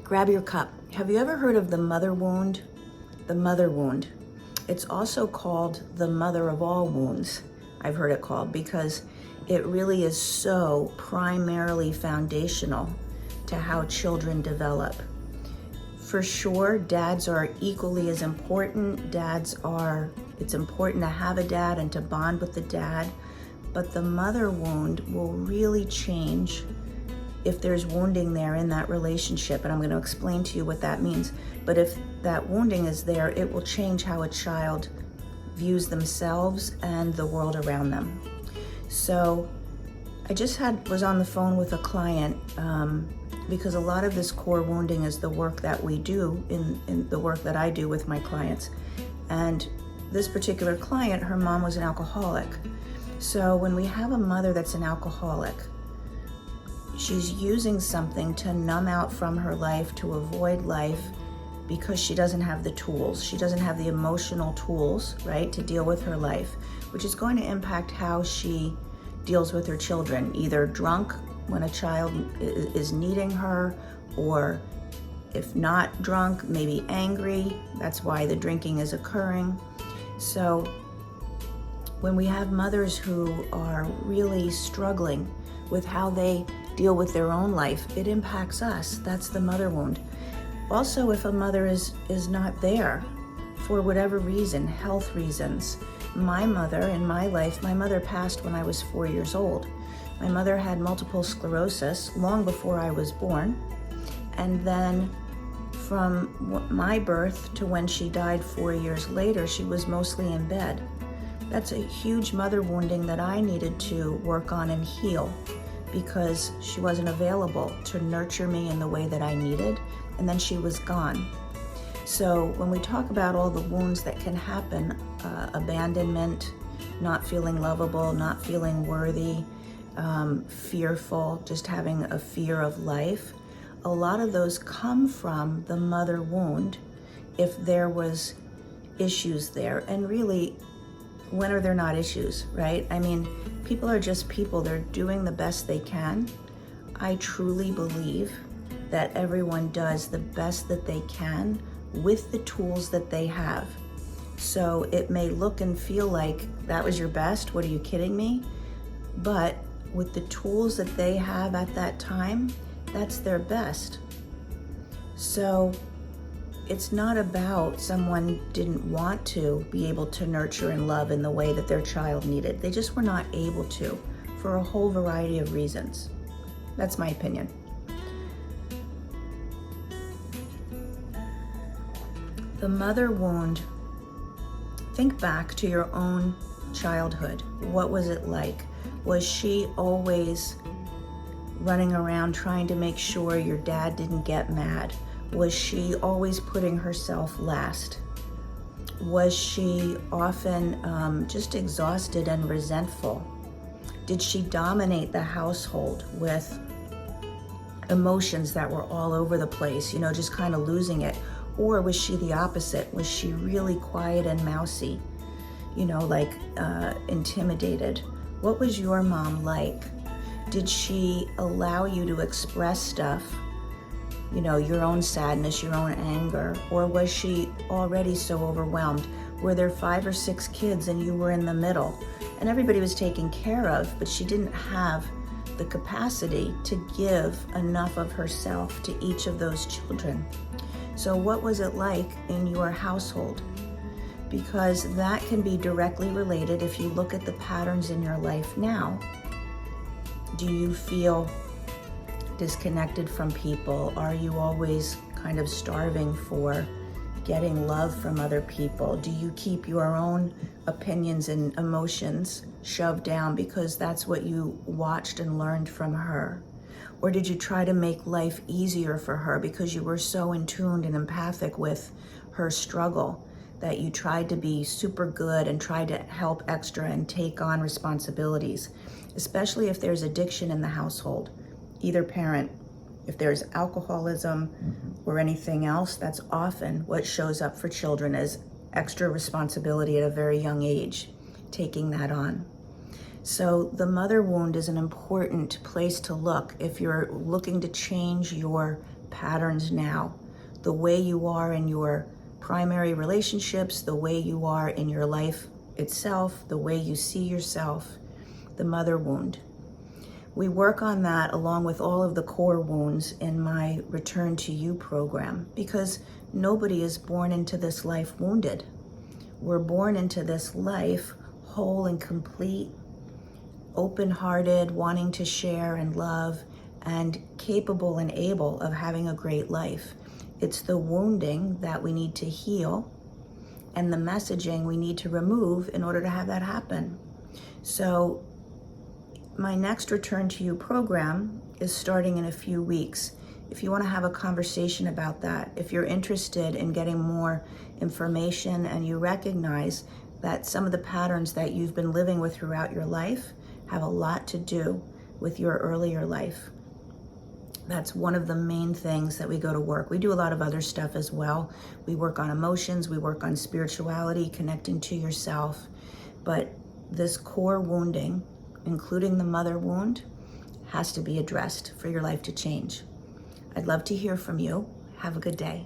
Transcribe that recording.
Grab your cup. Have you ever heard of the mother wound? The mother wound. It's also called the mother of all wounds, I've heard it called, because it really is so primarily foundational to how children develop. For sure, dads are equally as important. It's important to have a dad and to bond with the dad, but the mother wound will really change if there's wounding there in that relationship, and I'm going to explain to you what that means. But if that wounding is there, it will change how a child views themselves and the world around them. So I just was on the phone with a client because a lot of this core wounding is the work that we do in the work that I do with my clients. And this particular client, her mom was an alcoholic. So when we have a mother that's an alcoholic, she's using something to numb out from her life, to avoid life, because she doesn't have the tools. She doesn't have the emotional tools, right, to deal with her life, which is going to impact how she deals with her children, either drunk when a child is needing her, or if not drunk, maybe angry. That's why the drinking is occurring. So when we have mothers who are really struggling with how they deal with their own life, it impacts us. That's the mother wound. Also, if a mother is not there for whatever reason, health reasons. My mother, in my life, my mother passed when I was 4 years old. My mother had multiple sclerosis long before I was born. And then from my birth to when she died 4 years later, she was mostly in bed. That's a huge mother wounding that I needed to work on and heal, because she wasn't available to nurture me in the way that I needed, and then she was gone. So when we talk about all the wounds that can happen, abandonment, not feeling lovable, not feeling worthy, fearful, just having a fear of life, a lot of those come from the mother wound if there was issues there. And really, when are there not issues, right? I mean, people are just people. They're doing the best they can. I truly believe that everyone does the best that they can with the tools that they have. So it may look and feel like that was your best. What, are you kidding me? But with the tools that they have at that time, that's their best. So it's not about someone didn't want to be able to nurture and love in the way that their child needed. They just were not able to for a whole variety of reasons. That's my opinion. The mother wound, think back to your own childhood. What was it like? Was she always running around trying to make sure your dad didn't get mad? Was she always putting herself last? Was she often just exhausted and resentful? Did she dominate the household with emotions that were all over the place, just kind of losing it? Or was she the opposite? Was she really quiet and mousy, intimidated? What was your mom like? Did she allow you to express stuff, your own sadness, your own anger? Or was she already so overwhelmed? Were there 5 or 6 kids and you were in the middle and everybody was taken care of, but she didn't have the capacity to give enough of herself to each of those children? So what was it like in your household? Because that can be directly related if you look at the patterns in your life now. Do you feel disconnected from people? Are you always kind of starving for getting love from other people? Do you keep your own opinions and emotions shoved down because that's what you watched and learned from her? Or did you try to make life easier for her because you were so in tune and empathic with her struggle that you tried to be super good and tried to help extra and take on responsibilities, especially if there's addiction in the household, either parent. If there's alcoholism or anything else, that's often what shows up for children as extra responsibility at a very young age, taking that on. So the mother wound is an important place to look if you're looking to change your patterns now. The way you are in your primary relationships, the way you are in your life itself, the way you see yourself, the mother wound. We work on that along with all of the core wounds in my Return to You program, because nobody is born into this life wounded. We're born into this life whole and complete, open-hearted, wanting to share and love, and capable and able of having a great life. It's the wounding that we need to heal and the messaging we need to remove in order to have that happen. So my next Return to You program is starting in a few weeks. If you want to have a conversation about that, if you're interested in getting more information and you recognize that some of the patterns that you've been living with throughout your life have a lot to do with your earlier life. That's one of the main things that we go to work. We do a lot of other stuff as well. We work on emotions, we work on spirituality, connecting to yourself. But this core wounding, including the mother wound, has to be addressed for your life to change. I'd love to hear from you. Have a good day.